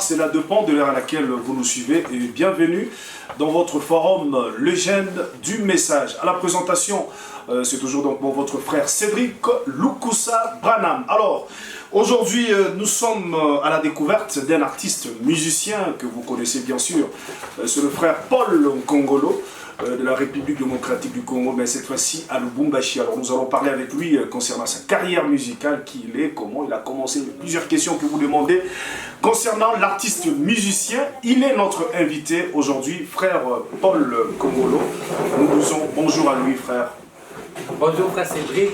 cela dépend de l'heure à laquelle vous nous suivez et bienvenue dans votre forum Légende du message. À la présentation, c'est toujours donc votre frère Cédric Lukusa Branham. Alors, aujourd'hui, nous sommes à la découverte d'un artiste musicien que vous connaissez bien sûr. C'est le frère Paul Nkongolo de la République démocratique du Congo, mais cette fois-ci à Lubumbashi. Alors nous allons parler avec lui concernant sa carrière musicale, qui il est, comment il a commencé, plusieurs questions que vous demandez concernant l'artiste musicien. Il est notre invité aujourd'hui, frère Paul Nkongolo. Nous disons bonjour à lui, frère. Bonjour frère Cédric,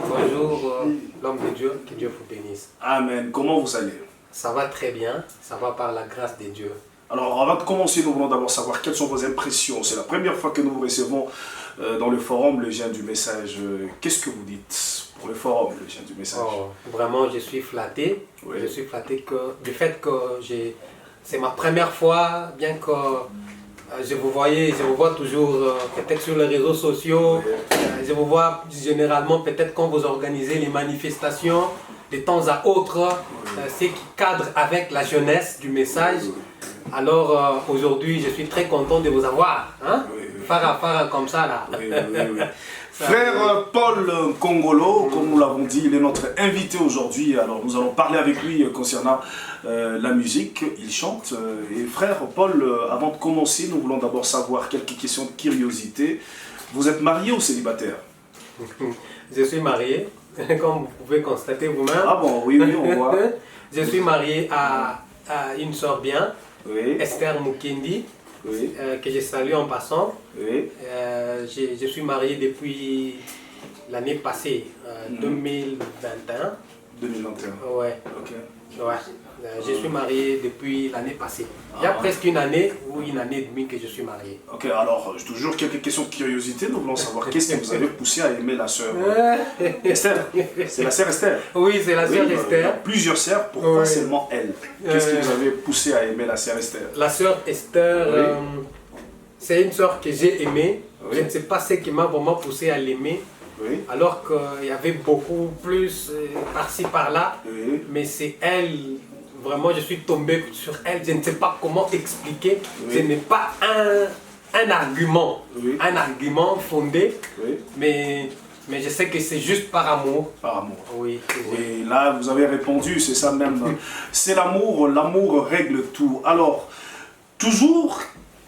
bonjour l'homme de Dieu, que Dieu vous bénisse. Amen. Comment vous allez? Ça va très bien, ça va par la grâce de Dieu. Alors, avant de commencer, nous voulons d'abord savoir quelles sont vos impressions. C'est la première fois que nous vous recevons dans le forum Légende du message. Qu'est-ce que vous dites pour le forum Légende du message? Vraiment, je suis flatté. Oui. Je suis flatté du fait que c'est ma première fois, bien que je vous vois toujours peut-être sur les réseaux sociaux. Oui. Je vous vois généralement peut-être quand vous organisez les manifestations de temps à autre, ce qui cadre avec la jeunesse du message. Alors aujourd'hui, je suis très content de vous avoir, hein? Oui. Fara comme ça là. Oui. Frère Paul Nkongolo, comme nous l'avons dit, il est notre invité aujourd'hui. Alors nous allons parler avec lui concernant la musique. Il chante. Et frère Paul, avant de commencer, nous voulons d'abord savoir quelques questions de curiosité. Vous êtes marié ou célibataire? Je suis marié, comme vous pouvez constater vous-même. Ah bon, oui, on voit. Je suis marié à une sœur bien. Oui. Esther Mukendi, Oui. que je salue en passant. Oui. Je suis marié depuis l'année passée, 2021. 2021. Ouais. Ok. Ouais. Je suis marié depuis l'année passée. Il y a presque une année ou une année et demie que je suis marié. Ok, alors toujours quelques questions de curiosité. Nous voulons savoir qu'est-ce qui vous avait poussé à aimer la sœur Esther. C'est la sœur Esther. Oui, c'est la sœur Il y a Esther. plusieurs sœurs, pourquoi Oui. seulement elle? Qu'est-ce qui vous avait poussé à aimer la sœur Esther? La sœur Esther, Oui. c'est une sœur que j'ai aimée. Oui. Je ne sais pas ce qui m'a vraiment poussé à l'aimer. Oui. Alors qu'il y avait beaucoup plus par-ci par-là. Oui. Mais c'est elle, vraiment je suis tombé sur elle. Je ne sais pas comment expliquer. Oui. Ce n'est pas un argument, Oui. un argument fondé. Oui. Mais je sais que c'est juste par amour. Par amour. Oui. Oui, là vous avez répondu, c'est ça même. C'est l'amour, l'amour règle tout. Alors, toujours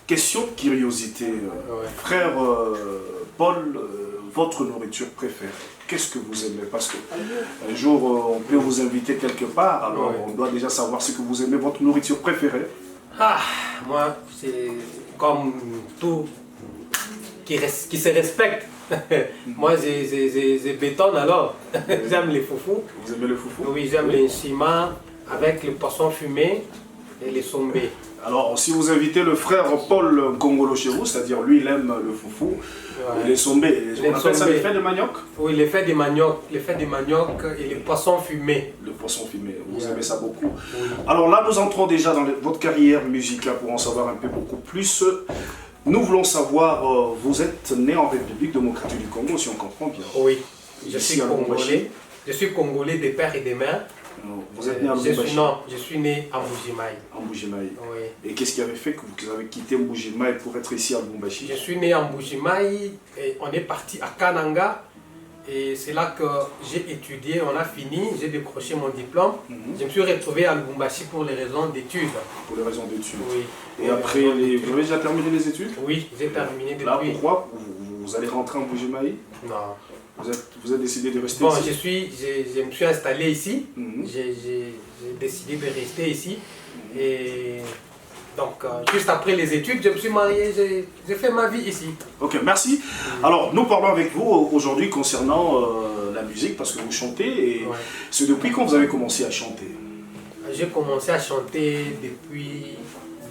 question de curiosité. Ouais. Frère Paul, votre nourriture préférée, qu'est-ce que vous aimez? Parce qu'un jour on peut vous inviter quelque part, alors Ouais. on doit déjà savoir ce que vous aimez, votre nourriture préférée. Ah, moi, c'est comme tout qui se respecte. Moi, je bétonne alors. J'aime les foufous. Vous aimez le foufou? Oui, j'aime les nshima avec le poisson fumé et les sombés. Alors, si vous invitez le frère Paul Nkongolo chez vous, c'est-à-dire lui, il aime le foufou, Ouais. et les sombés, on appelle ça sombés. les fêtes de manioc? Oui, les fêtes de manioc et les poissons fumés. Le poisson fumé, vous Ouais. aimez ça beaucoup. Oui. Alors là, nous entrons déjà dans votre carrière musicale pour en savoir un peu beaucoup plus. Nous voulons savoir, vous êtes né en République démocratique du Congo, si on comprend bien. Oui, je Ici, suis à Lubumbashi. congolais. Je suis congolais de père et de mère. Vous êtes né à Lubumbashi? Non, je suis né à Mbujimaï. En Mbujimaï. Oui. Et qu'est-ce qui avait fait que vous avez quitté Mbujimaï pour être ici à Lubumbashi? Je suis né à Mbujimaï et on est parti à Kananga. Et c'est là que j'ai étudié, on a fini, j'ai décroché mon diplôme. Je me suis retrouvé à Lubumbashi pour les raisons d'études. Pour les raisons d'études. Oui. Et après, vous avez déjà terminé les études? Oui, j'ai terminé Là, depuis. pourquoi vous allez rentrer en Mbujimaï? Non. Vous avez décidé de rester Bon, ici? je me suis installé ici. Mhm. J'ai décidé de rester ici. Et donc, juste après les études, je me suis marié, j'ai fait ma vie ici. Ok, merci. Alors, nous parlons avec vous aujourd'hui concernant la musique, parce que vous chantez, et Ouais. c'est depuis quand vous avez commencé à chanter? J'ai commencé à chanter depuis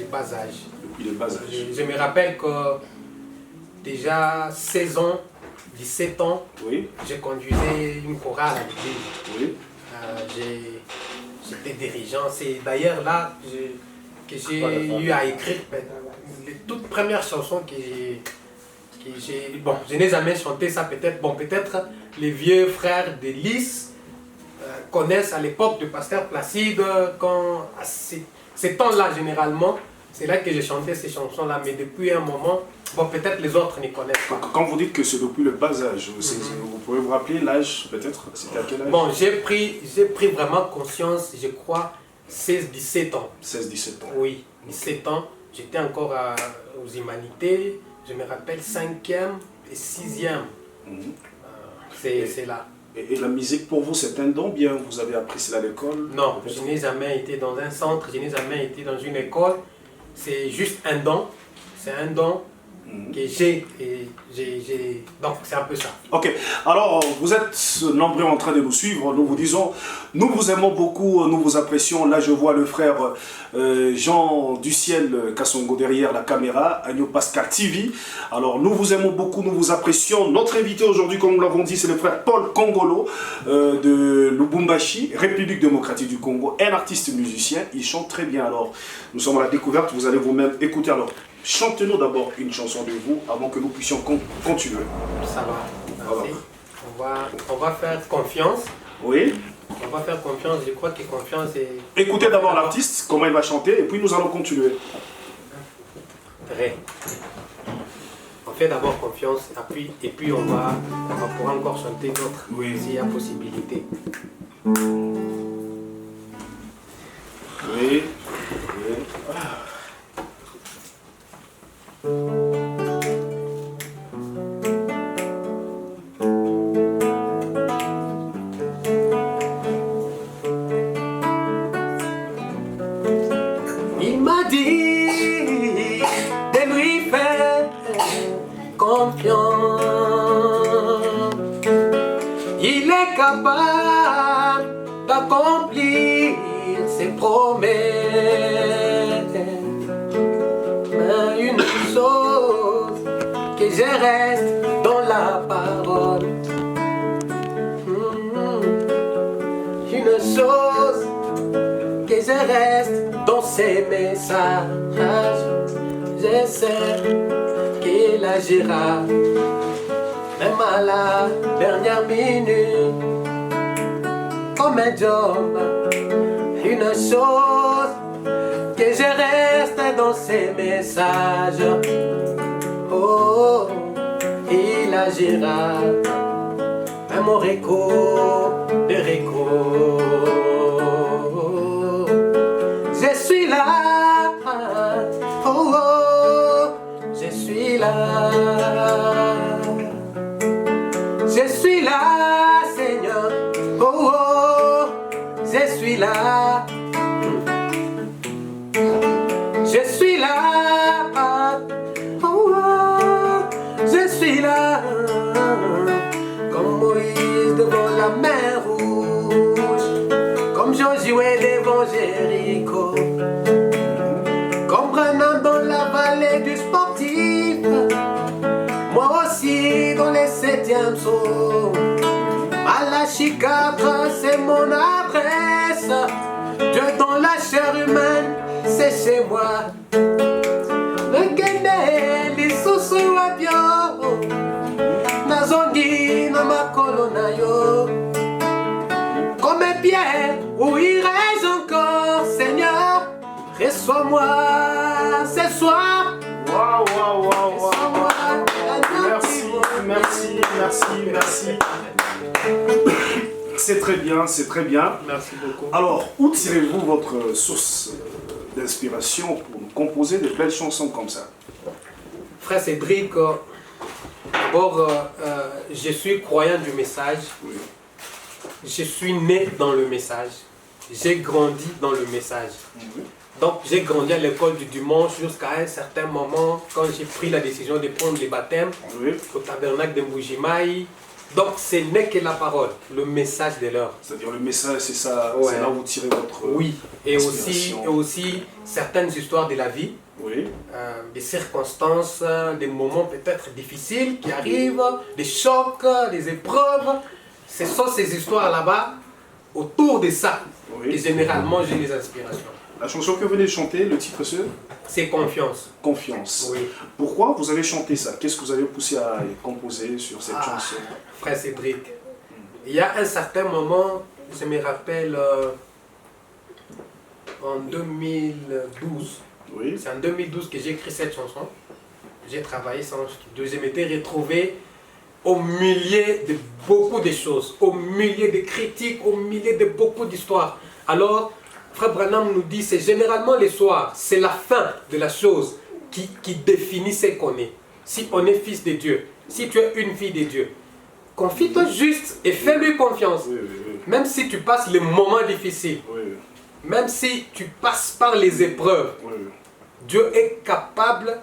le bas âge. Depuis le bas âge. Je me rappelle que déjà 16 ans, 17 ans, Oui, j'ai conduisais une chorale à l'église. oui. J'étais dirigeant. C'est d'ailleurs là que j'ai eu à écrire les toutes premières chansons que j'ai. Bon, je n'ai jamais chanté ça peut-être. Bon, peut-être les vieux frères de Lys connaissent à l'époque de Pasteur Placide, quand ces temps-là, généralement, c'est là que j'ai chanté ces chansons-là. Mais depuis un moment, bon, peut-être les autres ne connaissent pas. Quand vous dites que c'est depuis le bas âge, vous pouvez vous rappeler l'âge peut-être? C'était à quel âge? Bon, j'ai pris vraiment conscience, je crois, 16-17 ans. 16-17 ans. Oui, 17 ans. J'étais encore aux humanités. Je me rappelle 5e et 6e. C'est là. Et la musique pour vous, c'est un don bien? Vous avez appris cela à l'école? Non, je n'ai jamais été dans un centre, je n'ai jamais été dans une école. C'est juste un don. C'est un don que j'ai. Donc, c'est un peu ça. Ok, alors vous êtes nombreux en train de nous suivre. Nous vous disons, nous vous aimons beaucoup, nous vous apprécions. Là, je vois le frère Jean Duciel Kassongo derrière la caméra, Agneau Pascal TV. Alors, nous vous aimons beaucoup, nous vous apprécions. Notre invité aujourd'hui, comme nous l'avons dit, c'est le frère Paul Kongolo de Lubumbashi, République démocratique du Congo, un artiste musicien. Il chante très bien. Alors, nous sommes à la découverte, vous allez vous-même écouter. Alors, chantez-nous d'abord une chanson de vous avant que nous puissions continuer. Ça va. Merci. On va faire confiance. Oui. On va faire confiance. Je crois que confiance est... Écoutez d'abord l'artiste, comment il va chanter, et puis nous allons continuer. Très. On fait d'abord confiance, et puis on va pouvoir encore chanter d'autres, s'il y a possibilité. Oui. Il m'a dit de lui faire confiance. Il est capable d'accomplir ses promesses. Mais une chose, que je reste dans la parole. Une chose, que je reste dans ses messages. Je sais qu'il agira, même à la dernière minute, comme un job. Une chose, que je reste dans ses messages. Oh, il agira, même au réco de réco. Je suis là, oh, oh, je suis là. Je suis là, Seigneur, oh, oh, je suis là. Je suis là, oh, oh, je suis là. Comme Moïse devant la mer rouge, comme Josué devant Jéricho, comme Branham dans la vallée du sportif, moi aussi dans les 7e psaumes. Malachi 4, c'est mon adresse. Dieu dans la chair humaine, c'est chez moi. Regardez les sous à Dieu. Nazongi na makolo na yo. Comme Pierre, où irai-je encore, Seigneur? Reçois-moi ce soir. Waouh, waouh, waouh, Reçois-moi. Merci, merci, merci, merci. C'est très bien, c'est très bien. Merci beaucoup. Alors, où tirez-vous votre source d'inspiration pour composer de belles chansons comme ça? Frère Cédric, d'abord, je suis croyant du message. Oui. Je suis né dans le message. J'ai grandi dans le message. Oui. Donc, j'ai grandi à l'école du dimanche jusqu'à un certain moment, quand j'ai pris la décision de prendre les baptêmes Oui. au tabernacle de Mbujimaï. Donc, ce n'est que la parole, le message de l'heure. C'est-à-dire le message, c'est ça, Ouais. c'est là où vous tirez votre Oui, et inspiration. aussi certaines histoires de la vie, Oui. des circonstances, des moments peut-être difficiles qui arrivent, des chocs, des épreuves. Ce sont ces histoires là-bas, autour de ça, Oui. que généralement j'ai des inspirations. La chanson que vous venez de chanter, le titre c'est C'est confiance. Confiance. Oui. Pourquoi vous avez chanté ça? Qu'est-ce que vous avez poussé à composer sur cette chanson? Frère Cédric, il y a un certain moment, je me rappelle, en 2012. Oui. C'est en 2012 que j'ai écrit cette chanson. J'ai travaillé sans studio. Je m'étais retrouvé au milieu de beaucoup de choses, au milieu de critiques, au milieu de beaucoup d'histoires. Alors, Frère Branham nous dit, c'est généralement les soirs, c'est la fin de la chose qui définit ce qu'on est. Si on est fils de Dieu, si tu es une fille de Dieu, confie-toi juste et fais-lui confiance. Oui, oui, oui. Même si tu passes les moments difficiles, Oui, même si tu passes par les épreuves, oui, oui. Dieu est capable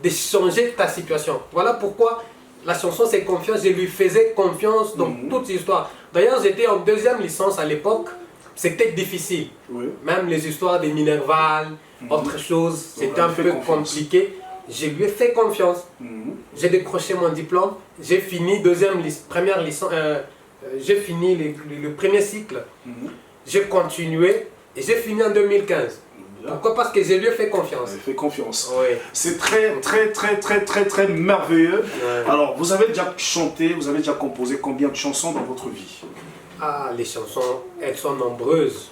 de changer ta situation. Voilà pourquoi la chanson c'est confiance. Je lui faisais confiance dans toute l'histoire. D'ailleurs, j'étais en deuxième licence à l'époque. C'était difficile. Oui. Même les histoires des Minerval, autre chose, c'était On un lui fait peu confiance. compliqué. Je lui ai fait confiance. J'ai décroché mon diplôme. J'ai fini première licence. J'ai fini le premier cycle. J'ai continué et j'ai fini en 2015. Bien. Pourquoi? Parce que je lui ai fait confiance. On lui fait confiance. Oui. C'est très merveilleux. Ouais. Alors, vous avez déjà chanté, vous avez déjà composé combien de chansons dans votre vie? Ah, les chansons, elles sont nombreuses.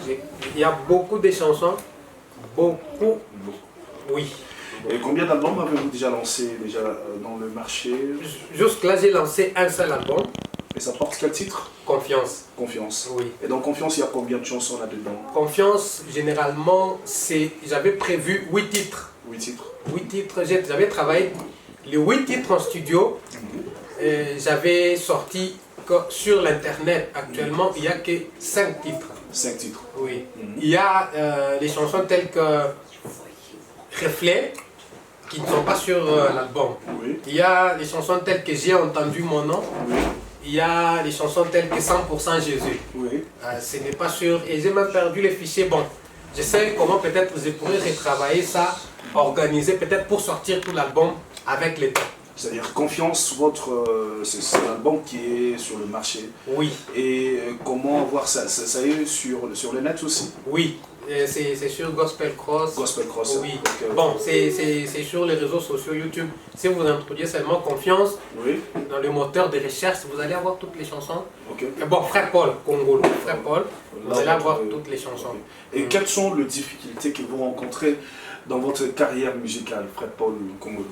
Il y a beaucoup de chansons. Beaucoup. Oui. Et combien d'albums avez-vous déjà lancé dans le marché? Jusque-là, j'ai lancé un seul album, Et ça porte quel titre? Confiance. Confiance. Oui. Et dans Confiance, il y a combien de chansons là-dedans? Confiance, généralement, j'avais prévu 8 titres. 8 titres. 8 titres, j'avais travaillé les 8 titres en studio. J'avais sorti que sur l'internet. Actuellement, il n'y a que 5 titres. 5 titres. Oui. Il y a des chansons telles que Reflet, qui ne sont pas sur l'album. Oui. Il y a des chansons telles que J'ai entendu mon nom. Oui. Il y a des chansons telles que 100% Jésus. Oui. Ce n'est pas sûr. Et j'ai même perdu les fichiers. Bon, je sais comment peut-être je pourrais retravailler ça, organiser peut-être pour sortir tout l'album avec le temps. C'est-à-dire Confiance, c'est l'album qui est sur le marché. Oui, Et comment voir ça? Ça est sur le net aussi? oui. C'est sur Gospel Cross. Gospel Cross. Oui. Donc, Bon, c'est sur les réseaux sociaux YouTube. Si vous introduisez seulement Confiance oui. dans le moteur de recherche, vous allez avoir toutes les chansons. Ok. Et bon, Frère Paul, Congolo, Frère Paul, vous Là, allez avoir ok. toutes les chansons. Et quelles sont les difficultés que vous rencontrez dans votre carrière musicale, Frère Paul Congolo?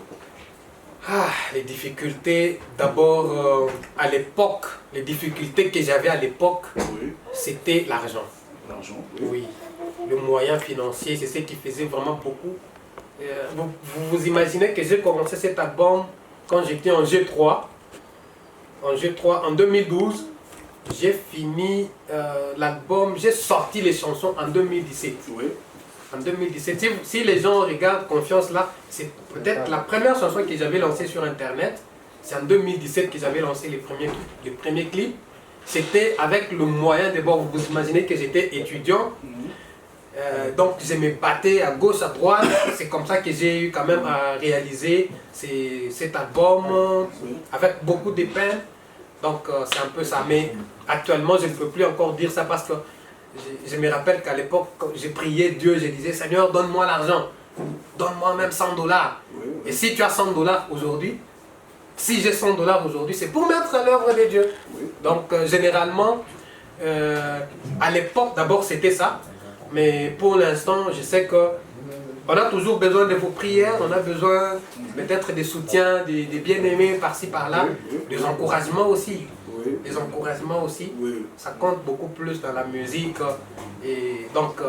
Ah, les difficultés, d'abord à l'époque, les difficultés que j'avais à l'époque, Oui. c'était l'argent. L'argent. Oui, le moyen financier, c'est ce qui faisait vraiment beaucoup. Vous imaginez que j'ai commencé cet album quand j'étais en G3. En G3, en 2012, j'ai fini l'album, j'ai sorti les chansons en 2017. Oui. En 2017, si les gens regardent Confiance là, c'est peut-être la première chanson que j'avais lancée sur internet. C'est en 2017 que j'avais lancé les premiers clips. C'était avec le moyen, d'abord vous imaginez que j'étais étudiant. Donc je me battais à gauche, à droite. C'est comme ça que j'ai eu quand même à réaliser cet album avec beaucoup de peine. Donc c'est un peu ça. Mais actuellement je ne peux plus encore dire ça parce que je me rappelle qu'à l'époque, quand j'ai prié Dieu, je disais Seigneur, donne-moi l'argent. Donne-moi même 100 $. Oui. Et si tu as 100 $ aujourd'hui, si j'ai 100 $ aujourd'hui, c'est pour mettre à l'œuvre de Dieu. Oui. Donc généralement, à l'époque, d'abord c'était ça. Mais pour l'instant, je sais que on a toujours besoin de vos prières, on a besoin peut-être des soutiens, des bien-aimés par-ci par-là, Oui, oui. des encouragements aussi. Oui. Les encouragements aussi, Oui. ça compte beaucoup plus dans la musique. Et donc,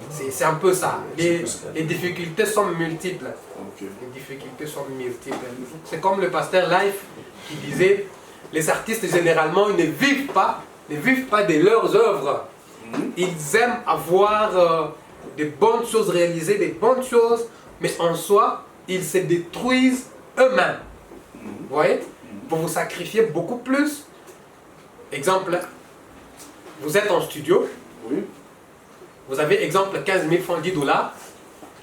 c'est un peu ça. Les difficultés sont multiples. Ok. Les difficultés sont multiples. C'est comme le pasteur Life qui disait, les artistes généralement ils ne vivent pas de leurs œuvres. Ils aiment avoir des bonnes choses réalisées, des bonnes choses, mais en soi, ils se détruisent eux-mêmes. Vous voyez? Pour vous sacrifier beaucoup plus. Exemple, vous êtes en studio, Oui. vous avez exemple 15 000 francs, 10 $.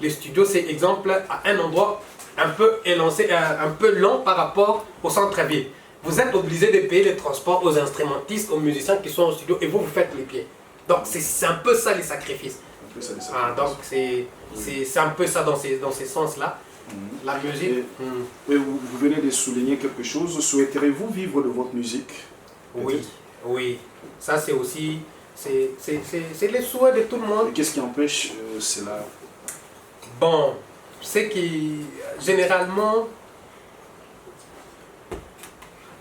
Le studio, c'est exemple à un endroit un peu élancé, un peu long par rapport au centre-ville. Vous êtes obligé de payer les transports aux instrumentistes, aux musiciens qui sont au studio et vous faites les pieds. Donc c'est un peu ça les sacrifices. Un peu ça, les Ah, donc c'est un peu ça dans ces sens-là. La musique. Et vous venez de souligner quelque chose. Souhaiteriez-vous vivre de votre musique? Oui, oui. Ça c'est aussi C'est les souhaits de tout le monde. Et qu'est-ce qui empêche cela? Bon, c'est qui généralement,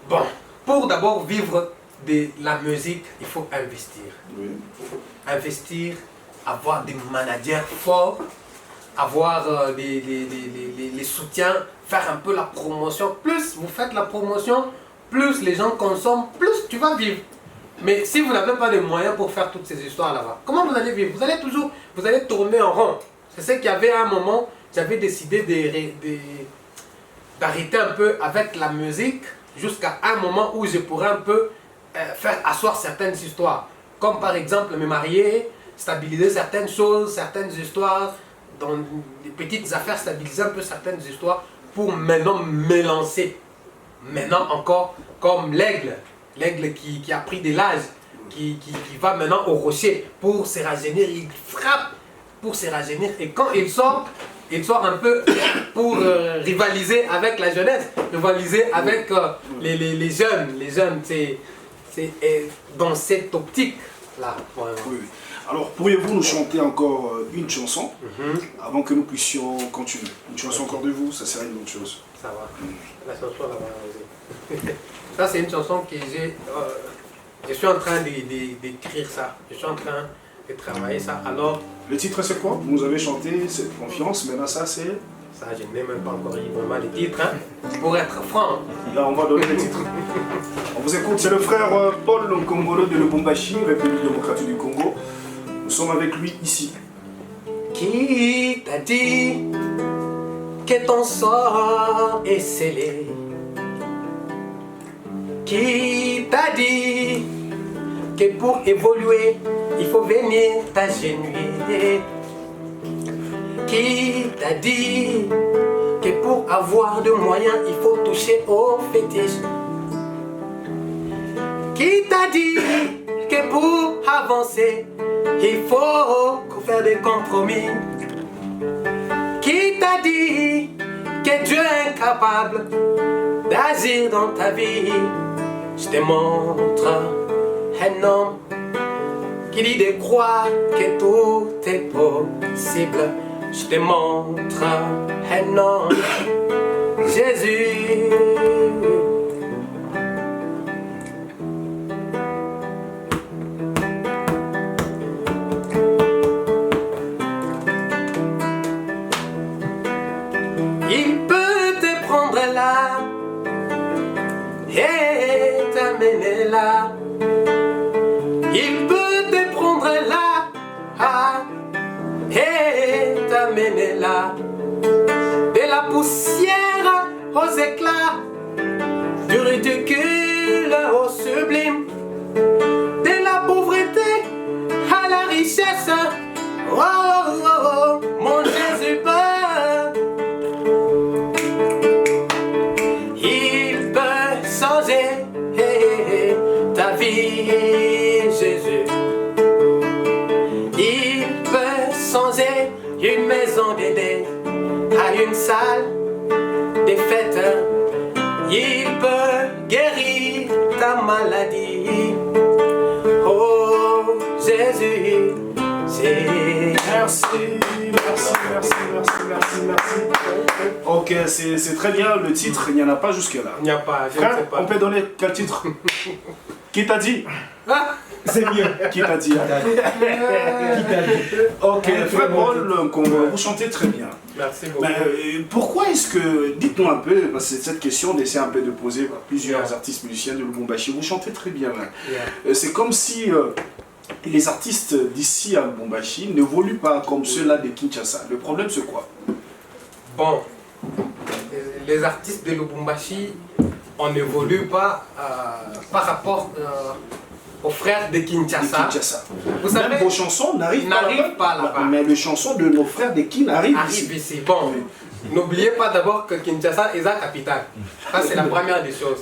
bon, pour d'abord vivre de la musique, il faut investir. Oui. Investir, avoir des managers forts, avoir les soutiens, faire un peu la promotion. Plus vous faites la promotion, plus les gens consomment, plus tu vas vivre. Mais si vous n'avez pas de moyens pour faire toutes ces histoires là-bas, comment vous allez vivre? Vous allez tourner en rond. C'est ce qu'il y avait à un moment, j'avais décidé d'arrêter un peu avec la musique jusqu'à un moment où je pourrais un peu faire asseoir certaines histoires. Comme par exemple me marier, stabiliser certaines choses, certaines histoires, dans des petites affaires, stabiliser un peu certaines histoires pour maintenant me lancer. Maintenant encore comme l'aigle qui a pris de l'âge, qui va maintenant au rocher pour se rajeunir, il frappe pour se rajeunir et quand il sort un peu pour rivaliser avec la jeunesse, rivaliser avec les jeunes, c'est dans cette optique-là. Oui, oui. Alors, pourriez-vous nous chanter encore une chanson avant que nous puissions continuer? Une chanson encore de vous, ça serait une bonne chose. Ça va. La chanson là-bas. Ça, c'est une chanson que je suis en train d'écrire ça. Je suis en train de travailler ça. Alors, le titre, c'est quoi? Vous nous avez chanté, c'est Confiance, maintenant ça, c'est... Ça, je n'ai même pas encore eu vraiment les titres, hein, pour être franc. Là, on va donner les titres. On vous écoute, c'est le frère Paul Nkongolo de Lubumbashi, République démocratique du Congo. Nous sommes avec lui ici. Qui t'a dit que ton sort est scellé? Qui t'a dit que pour évoluer, il faut venir t'agenouiller? Qui t'a dit que pour avoir de moyens, il faut toucher au fétiche? Qui t'a dit que pour avancer, il faut faire des compromis? Qui t'a dit que Dieu est incapable d'agir dans ta vie? Je te montre un homme qui dit de croire que tout est possible. Je te montre un homme, Jésus. Il peut te prendre là et t'amener là. Il peut te prendre là et t'amener là. De la poussière aux éclats, du ridicule au sublime, de la pauvreté à la richesse. Oh, oh, oh, oh, mon Jésus peut. Il peut changer ta vie, Jésus. Il peut changer une maison d'aider à une salle des fêtes. Il peut guérir ta maladie. Oh Jésus, c'est... Merci, merci, merci, merci, merci, merci. Ok, c'est très bien le titre, il n'y en a pas jusque-là. Il n'y a pas, je Frère, ne sais pas. on peut donner quel titre? Qui t'a dit? Ah, C'est mieux. Qui t'a dit? Ok, frère Paul Nkongolo, vous chantez très bien. merci beaucoup. Mais pourquoi est-ce que, dites-nous un peu, parce que cette question d'essayer un peu de poser par plusieurs artistes musiciens de Lubumbashi, vous chantez très bien. Yeah. C'est comme si les artistes d'ici à Lubumbashi n'évoluent pas comme ceux-là de Kinshasa. Le problème c'est quoi? Bon, les artistes de Lubumbashi, on n'évolue pas par rapport aux frères de Kinshasa. Vous savez, même vos chansons n'arrivent pas là-bas. Mais les chansons de nos frères de Kin arrivent ici. Bon, n'oubliez pas d'abord que Kinshasa est la capitale. Ça, c'est la première des choses.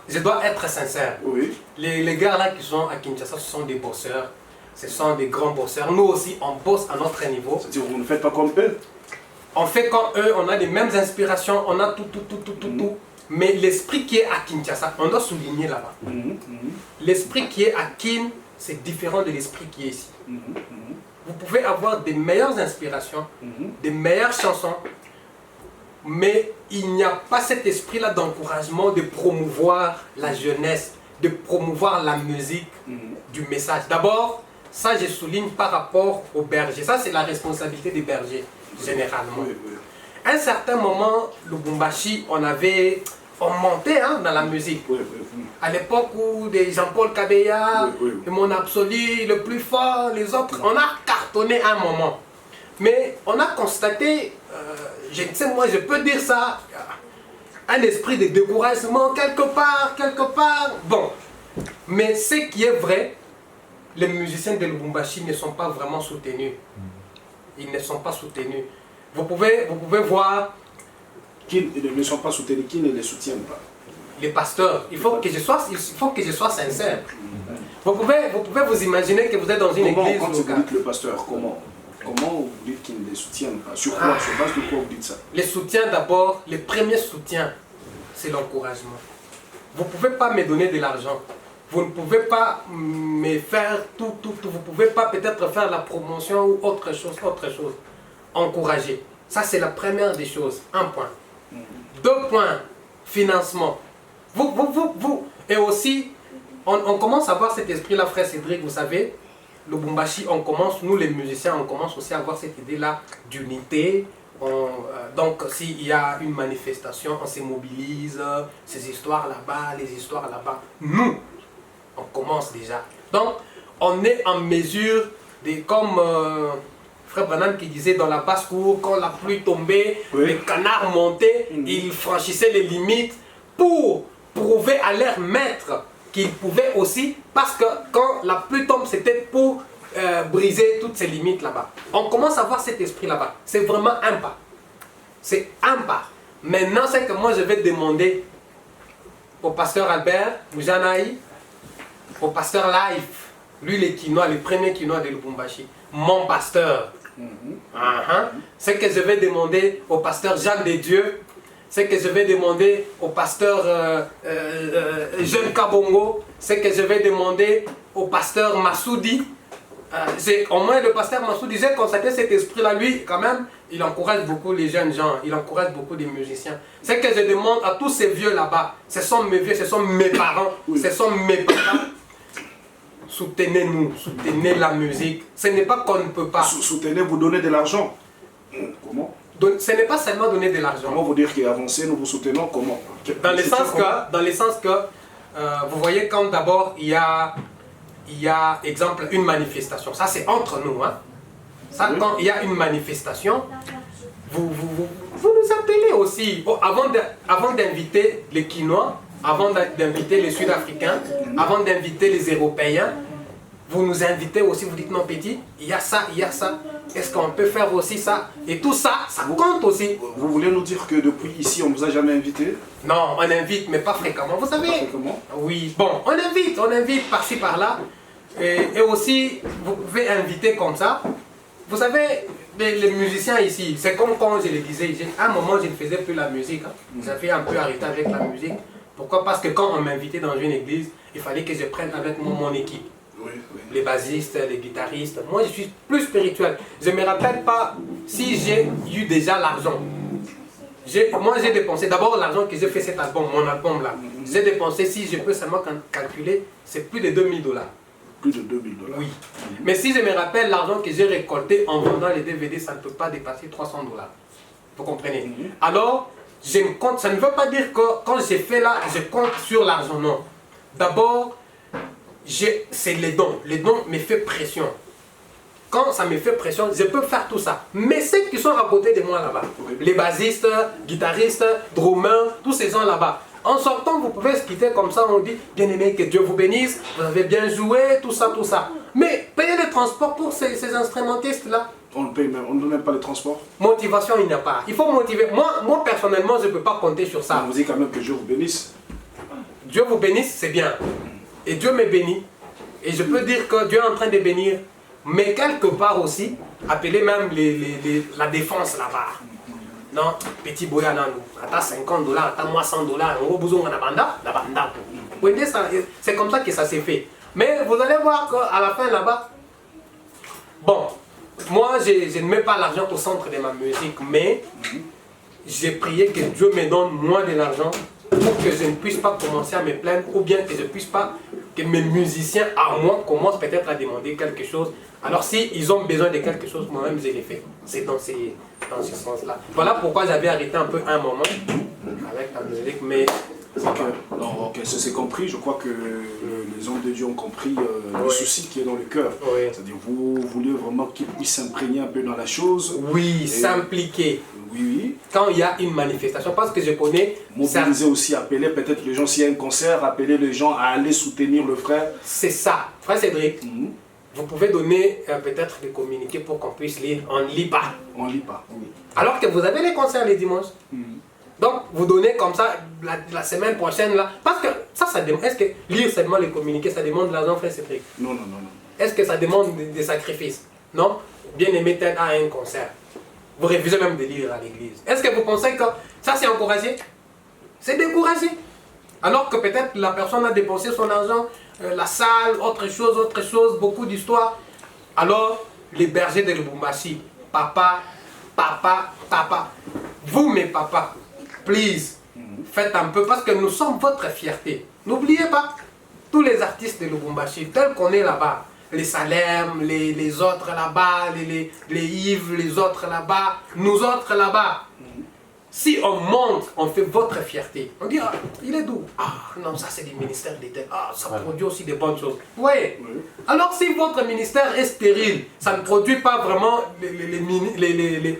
Je dois être sincère. Oui. Les gars là qui sont à Kinshasa, ce sont des bosseurs. Ce sont des grands bosseurs. Nous aussi, on bosse à notre niveau. C'est-à-dire vous ne faites pas comme eux. On fait comme eux, on a les mêmes inspirations, on a tout. Mais l'esprit qui est à Kinshasa, on doit souligner là-bas. L'esprit qui est à Kin, c'est différent de l'esprit qui est ici. Vous pouvez avoir des meilleures inspirations, des meilleures chansons, mais il n'y a pas cet esprit-là d'encouragement, de promouvoir la jeunesse, de promouvoir la musique du message. D'abord, ça je souligne par rapport aux bergers. Ça c'est la responsabilité des bergers, généralement. À un certain moment, le Lubumbashi, on montait dans la musique. À l'époque où des Jean-Paul Kabeya, Mon Absolu, le plus fort, les autres, on a cartonné un moment. Mais on a constaté, je ne sais moi, je peux dire ça, un esprit de découragement quelque part. Bon, mais ce qui est vrai, les musiciens de Lubumbashi ne sont pas vraiment soutenus. Ils ne sont pas soutenus. Vous pouvez voir... Qui ne sont pas soutenus, qui ne les soutiennent pas? Les pasteurs. Il faut que je sois sincère. Vous pouvez vous imaginer que vous êtes dans une église Quand locale. vous dites le pasteur, comment vous dites qu'ils ne les soutiennent pas? Sur quoi? Sur base de quoi vous dites ça? Les soutiens d'abord, les premiers soutiens, c'est l'encouragement. Vous ne pouvez pas me donner de l'argent. Vous ne pouvez pas me faire tout. Vous ne pouvez pas peut-être faire la promotion ou autre chose. Encourager. Ça, c'est la première des choses. Un point. 2 points. Financement. Et aussi, on commence à avoir cet esprit-là, frère Cédric, vous savez, le Lubumbashi, nous les musiciens, on commence aussi à avoir cette idée-là d'unité. Donc, s'il y a une manifestation, on se mobilise, ces histoires là-bas, les histoires là-bas. Nous, on commence déjà. Donc, on est en mesure de, comme Frère Branham qui disait dans la basse-cour, quand la pluie tombait, les canards montaient, ils franchissaient les limites pour prouver à leur maître qu'ils pouvaient aussi, parce que quand la pluie tombe, c'était pour briser toutes ces limites là-bas. On commence à voir cet esprit là-bas. C'est vraiment un pas. C'est un pas. Maintenant, c'est que moi je vais demander au pasteur Albert Moujanaï, au pasteur Life, lui les Quinois, les premiers Quinois de Lubumbashi, mon pasteur. C'est que je vais demander au pasteur Jacques de Dieu, c'est que je vais demander au pasteur Jeune Kabongo, c'est que je vais demander au pasteur Massoudi. Au moins le pasteur Massoudi, j'ai constaté cet esprit-là, lui quand même, il encourage beaucoup les jeunes gens, il encourage beaucoup les musiciens. C'est que je demande à tous ces vieux là-bas, ce sont mes vieux, ce sont mes parents, ce sont mes parents. Soutenez-nous, soutenez la musique. Ce n'est pas qu'on ne peut pas. Soutenez, vous donnez de l'argent. Comment? Ce n'est pas seulement donner de l'argent. Comment vous dire qu'avancez, nous vous soutenons comment? Dans le sens que, vous voyez quand d'abord il y a, exemple, une manifestation. Ça c'est entre nous. Hein. Ça, quand il y a une manifestation, vous nous appelez aussi. Avant d'inviter les Quinois, avant d'inviter les Sud-Africains, avant d'inviter les Européens, vous nous invitez aussi, vous dites non petit, il y a ça, est-ce qu'on peut faire aussi ça? Et tout ça, ça compte aussi. Vous voulez nous dire que depuis ici, on ne vous a jamais invité? Non, on invite, mais pas fréquemment, vous savez. Pas fréquemment? Oui, bon, on invite par-ci par-là. Et aussi, vous pouvez inviter comme ça. Vous savez, les musiciens ici, c'est comme quand je le disais, à un moment je ne faisais plus la musique. Hein. J'avais un peu arrêté avec la musique. Pourquoi? Parce que quand on m'invitait dans une église, il fallait que je prenne avec moi mon équipe. Les bassistes, les guitaristes. Moi, je suis plus spirituel. Je ne me rappelle pas si j'ai eu déjà l'argent. Moi, j'ai dépensé d'abord l'argent que j'ai fait cet album, mon album là. J'ai dépensé, si je peux seulement calculer, c'est plus de 2000 $. Plus de 2000 $. Oui. Mais si je me rappelle l'argent que j'ai récolté en vendant les DVD, ça ne peut pas dépasser 300 $. Vous comprenez? Alors, je ne compte, ça ne veut pas dire que quand j'ai fait là, je compte sur l'argent, non. D'abord, c'est les dons. Les dons me font pression. Quand ça me fait pression, je peux faire tout ça. Mais ceux qui sont à côté de moi là-bas, les bassistes, guitaristes, drummers, tous ces gens là-bas, en sortant, vous pouvez se quitter comme ça, on dit, bien aimé, que Dieu vous bénisse, vous avez bien joué, tout ça, tout ça. Mais payez le transport pour ces instrumentistes-là. On ne paye même, on ne donne même pas le transport. Motivation, il n'y a pas. Il faut motiver. Moi personnellement, je ne peux pas compter sur ça. On vous dit quand même que Dieu vous bénisse. Dieu vous bénisse, c'est bien. Et Dieu me bénit. Et je peux dire que Dieu est en train de bénir. Mais quelque part aussi, appelez même la défense là-bas. non, petit boya, non, attends 50 $, attends moi 100 $, on a besoin de banda. Vous voyez, c'est comme ça que ça s'est fait. Mais vous allez voir qu'à la fin là-bas, bon, moi je ne mets pas l'argent au centre de ma musique, mais j'ai prié que Dieu me donne moins de l'argent pour que je ne puisse pas commencer à me plaindre, ou bien que je puisse pas, que mes musiciens à moi commencent peut-être à demander quelque chose. Alors si ils ont besoin de quelque chose, moi-même je l'ai fait. C'est dans ce sens-là. Voilà pourquoi j'avais arrêté un peu un moment avec la musique, mais... Ok, ça c'est compris. Je crois que les hommes de Dieu ont compris le souci qui est dans le cœur. Oui. C'est-à-dire, vous voulez vraiment qu'ils puissent s'imprégner un peu dans la chose. Oui, s'impliquer. Oui. Quand il y a une manifestation, parce que je connais... Mobiliser aussi, appeler peut-être les gens, s'il y a un concert, appeler les gens à aller soutenir le frère. C'est ça. Frère Cédric, vous pouvez donner peut-être des communiqués pour qu'on puisse lire. On ne lit pas. On ne lit pas. Oui. Alors que vous avez les concerts les dimanches. Donc, vous donnez comme ça la semaine prochaine là. Parce que ça demande. Est-ce que lire seulement les communiqués, ça demande de l'argent, frère Cédric? Non. Est-ce que ça demande des sacrifices? Non? Bien aimé tête à un concert. Vous refusez même de lire à l'église. Est-ce que vous pensez que ça c'est encouragé? C'est découragé. Alors que peut-être la personne a dépensé son argent, la salle, autre chose, beaucoup d'histoires. Alors, les bergers de Lubumbashi, papa, vous mes papas, please, faites un peu parce que nous sommes votre fierté. N'oubliez pas, tous les artistes de Lubumbashi, tels qu'on est là-bas, les Salem, les autres là-bas, les Yves, les autres là-bas, nous autres là-bas. Si on monte, on fait votre fierté. On dit, ah, il est d'où? Ah, non, ça c'est du ministère d'État. Ah, ça produit aussi des bonnes choses. Oui. Alors si votre ministère est stérile, ça ne produit pas vraiment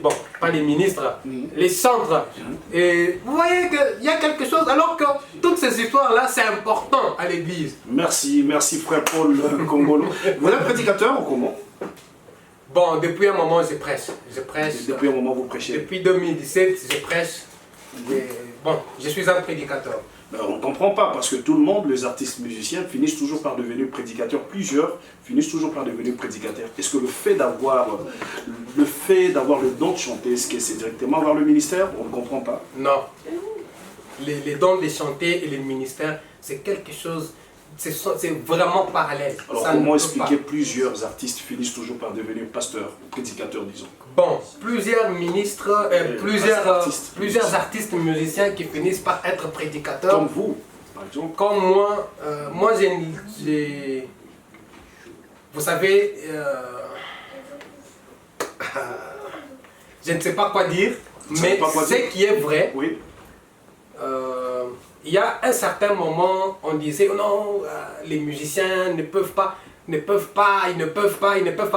bon, pas les ministres, les centres. Et vous voyez qu'il y a quelque chose, alors que toutes ces histoires-là, c'est important à l'église. Merci frère Paul Kongolo. Vous êtes prédicateur ou comment? Bon, depuis un moment, je prêche. Depuis un moment, vous prêchez? Depuis 2017, je prêche. Bon, je suis un prédicateur. Ben, on ne comprend pas, parce que tout le monde, les artistes musiciens, finissent toujours par devenir prédicateurs. Plusieurs finissent toujours par devenir prédicateurs. Est-ce que le fait d'avoir le don de chanter, est-ce que c'est directement avoir le ministère? On ne comprend pas. Non. Les dons de chanter et le ministère, c'est quelque chose... C'est vraiment parallèle. Alors comment expliquer plusieurs artistes finissent toujours par devenir pasteurs, prédicateurs, disons? Bon, plusieurs ministres, plusieurs artistes musiciens qui finissent par être prédicateurs. Comme vous, par exemple. Comme moi j'ai... Vous savez, je ne sais pas quoi dire, mais ce qui est vrai, oui. Il y a un certain moment, on disait oh non, les musiciens ne peuvent pas.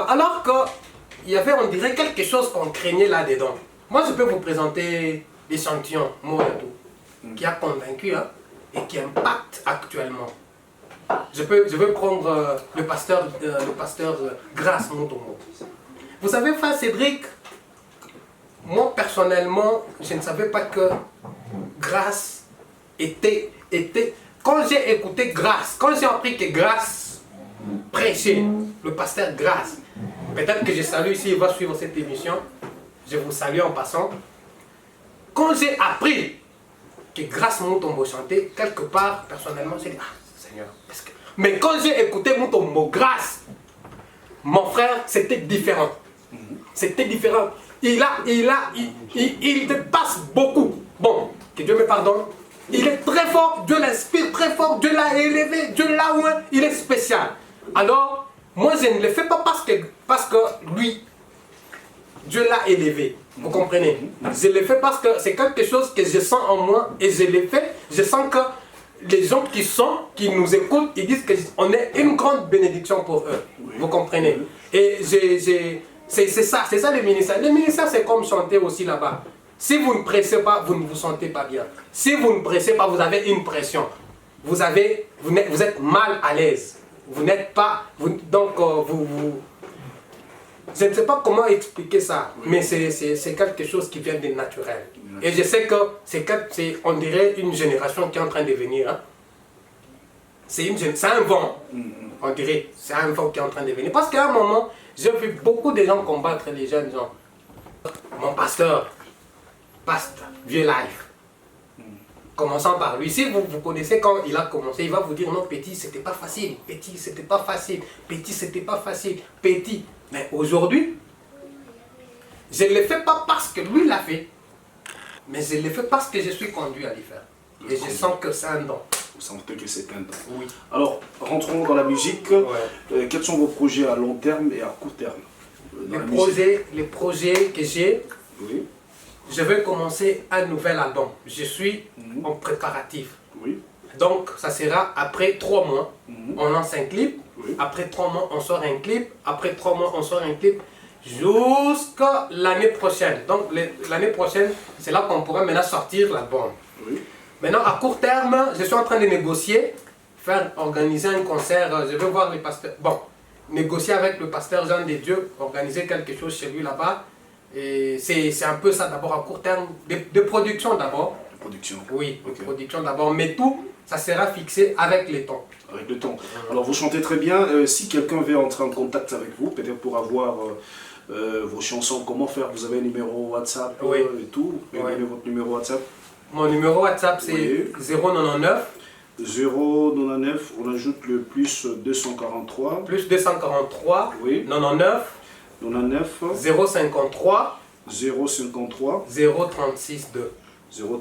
Alors qu'il y avait, on dirait, quelque chose qu'on craignait là-dedans. Moi, je peux vous présenter l'échantillon Moratou, qui a convaincu et qui impacte actuellement. Je veux prendre le pasteur Grâce Montomo. Vous savez, frère Cédric, moi personnellement, je ne savais pas que Grâce était quand j'ai écouté Grâce, quand j'ai appris que Grâce prêchait, le pasteur Grâce, peut-être que je salue ici, il va suivre cette émission, je vous salue en passant. Quand j'ai appris que Grâce Montombo chantait, quelque part, personnellement, j'ai dit, ah Seigneur, mais quand j'ai écouté Montombo Grâce, mon frère, c'était différent. C'était différent. Il dépasse beaucoup. Bon, que Dieu me pardonne. Il est très fort, Dieu l'inspire très fort, Dieu l'a élevé, Dieu l'a oint, il est spécial. Alors, moi je ne le fais pas parce que lui, Dieu l'a élevé. Vous comprenez? Je le fais parce que c'est quelque chose que je sens en moi et je le fais. Je sens que les gens qui nous écoutent, ils disent qu'on est une grande bénédiction pour eux. Vous comprenez? Et c'est ça le ministère. Le ministère c'est comme chanter aussi là-bas. Si vous ne pressez pas, vous ne vous sentez pas bien. Si vous ne pressez pas, vous avez une pression. Vous êtes mal à l'aise. Vous n'êtes pas... je ne sais pas comment expliquer ça, mais c'est quelque chose qui vient de naturel. Et je sais que c'est, on dirait, une génération qui est en train de venir. Hein. C'est un vent, on dirait. C'est un vent qui est en train de venir. Parce qu'à un moment, j'ai vu beaucoup de gens combattre les jeunes gens. Mon pasteur, Pasteur, Vieux Life. Commençons par lui. Si vous connaissez quand il a commencé, il va vous dire non, Petit, c'était pas facile. Petit, c'était pas facile. Petit, c'était pas facile. Petit. Mais aujourd'hui, je ne le fais pas parce que lui l'a fait, mais je le fais parce que je suis conduit à le faire. Et je sens que c'est un don. Vous sentez que c'est un don. Oui. Alors, rentrons dans la musique. Ouais. Quels sont vos projets à long terme et à court terme Les projets que j'ai, oui. Je vais commencer un nouvel album. Je suis en préparatif. Oui. Donc, ça sera après 3 mois. On lance un clip. Oui. Après 3 mois, on sort un clip. Après 3 mois, on sort un clip. Jusqu'à l'année prochaine. Donc, l'année prochaine, c'est là qu'on pourra maintenant sortir l'album. Oui. Maintenant, à court terme, je suis en train de négocier, organiser un concert. Je vais voir les pasteurs. Bon, négocier avec le pasteur Jean de Dieu, organiser quelque chose chez lui là-bas. Et c'est un peu ça d'abord à court terme, de production d'abord. De production. Oui, okay. De production d'abord. Mais tout, ça sera fixé avec le temps. Avec le temps. Alors vous chantez très bien. Si quelqu'un veut entrer en contact avec vous, peut-être pour avoir vos chansons, comment faire? Vous avez un numéro WhatsApp oui. Et tout. Vous pouvez donner votre numéro WhatsApp? Mon numéro WhatsApp c'est oui. 099. 099, on ajoute le plus 243. Plus 243. Oui. 99. 99 053 053 036 2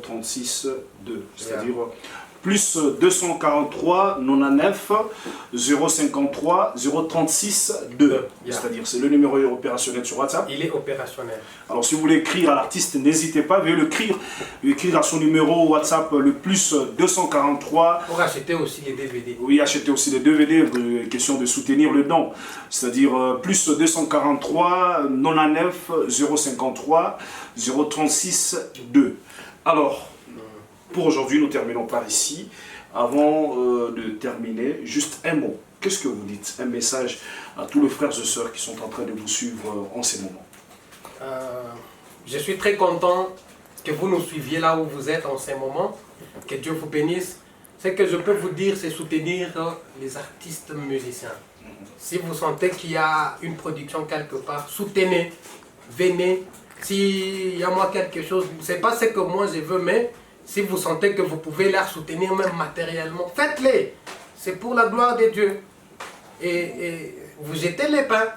036 2, c'est-à-dire plus 243 99 053 036 2, c'est-à-dire c'est le numéro opérationnel sur WhatsApp. Il est opérationnel. Alors si vous voulez écrire à l'artiste, n'hésitez pas, veuillez écrire à son numéro WhatsApp le plus 243. Pour acheter aussi les DVD. Oui, acheter aussi les DVD, question de soutenir le don. C'est-à-dire plus 243 99 053 036 2. Alors, pour aujourd'hui, nous terminons par ici. Avant de terminer, juste un mot. Qu'est-ce que vous dites? Un message à tous les frères et sœurs qui sont en train de vous suivre en ces moments. Je suis très content que vous nous suiviez là où vous êtes en ces moments. Que Dieu vous bénisse. Ce que je peux vous dire, c'est soutenir les artistes musiciens. Si vous sentez qu'il y a une production quelque part, soutenez, venez. S'il y a moi quelque chose, ce n'est pas ce que moi je veux, mais si vous sentez que vous pouvez les soutenir même matériellement, faites-les. C'est pour la gloire de Dieu. Et vous jetez les pains.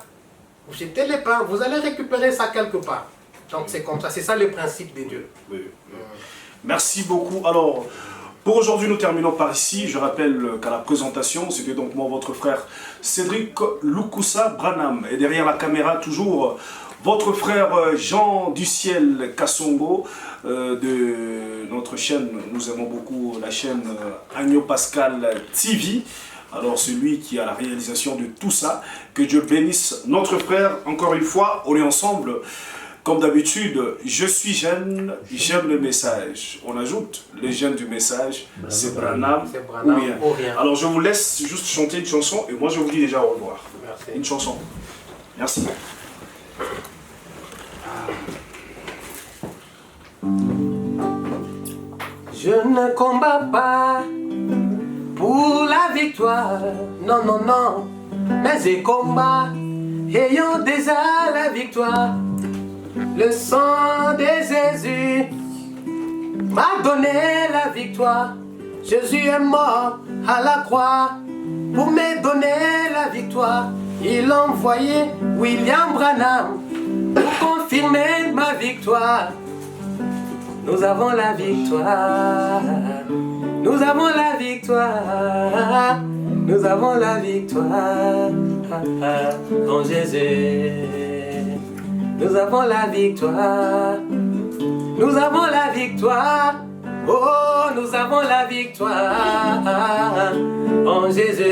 Vous jetez les pains, vous allez récupérer ça quelque part. Donc c'est comme ça, c'est ça le principe de Dieu. Oui. Merci beaucoup. Alors, pour aujourd'hui, nous terminons par ici. Je rappelle qu'à la présentation, c'était donc moi, votre frère Cédric Lukusa Branham. Et derrière la caméra, toujours votre frère Jean du Ciel Kassongo de notre chaîne. Nous aimons beaucoup la chaîne Agneau Pascal TV. Alors celui qui a la réalisation de tout ça, que Dieu bénisse notre frère. Encore une fois, on est ensemble. Comme d'habitude, je suis jeune, j'aime le message. On ajoute les jeunes du message, c'est Branham ou rien. Alors je vous laisse juste chanter une chanson et moi je vous dis déjà au revoir. Merci. Une chanson. Merci. Je ne combats pas pour la victoire, non, non, non, mais je combats ayant déjà la victoire. Le sang de Jésus m'a donné la victoire. Jésus est mort à la croix pour me donner la victoire. Il a envoyé William Branham pour confirmer ma victoire. Nous avons la victoire. Nous avons la victoire. Nous avons la victoire en Jésus. Nous avons la victoire. Nous avons la victoire. Oh, nous avons la victoire en Jésus.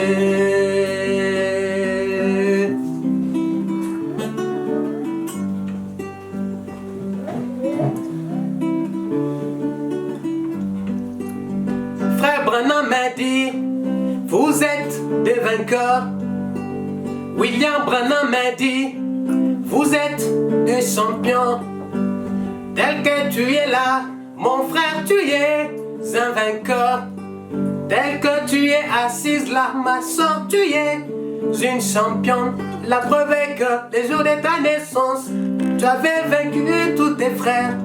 Frère Branham m'a dit, vous êtes des vainqueurs. William Branham m'a dit, vous êtes des champions. Tel que tu es là, mon frère, tu es un vainqueur. Tel que tu es assise là, ma soeur, tu es une championne. La preuve est que les jours de ta naissance, tu avais vaincu tous tes frères.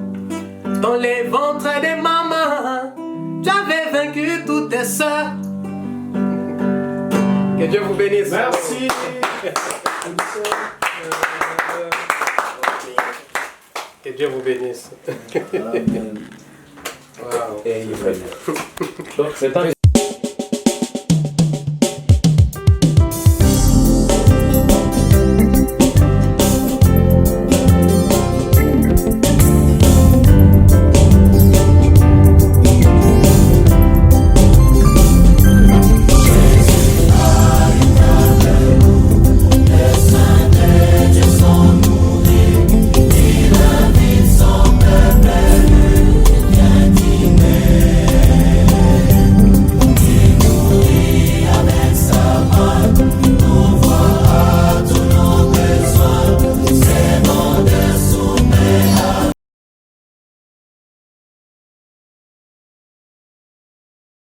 Dans les ventres des mamans, j'avais vaincu toutes tes sœurs. Que Dieu vous bénisse. Merci. Que Dieu vous bénisse. Amen. Wow. Amen. Donc, c'est un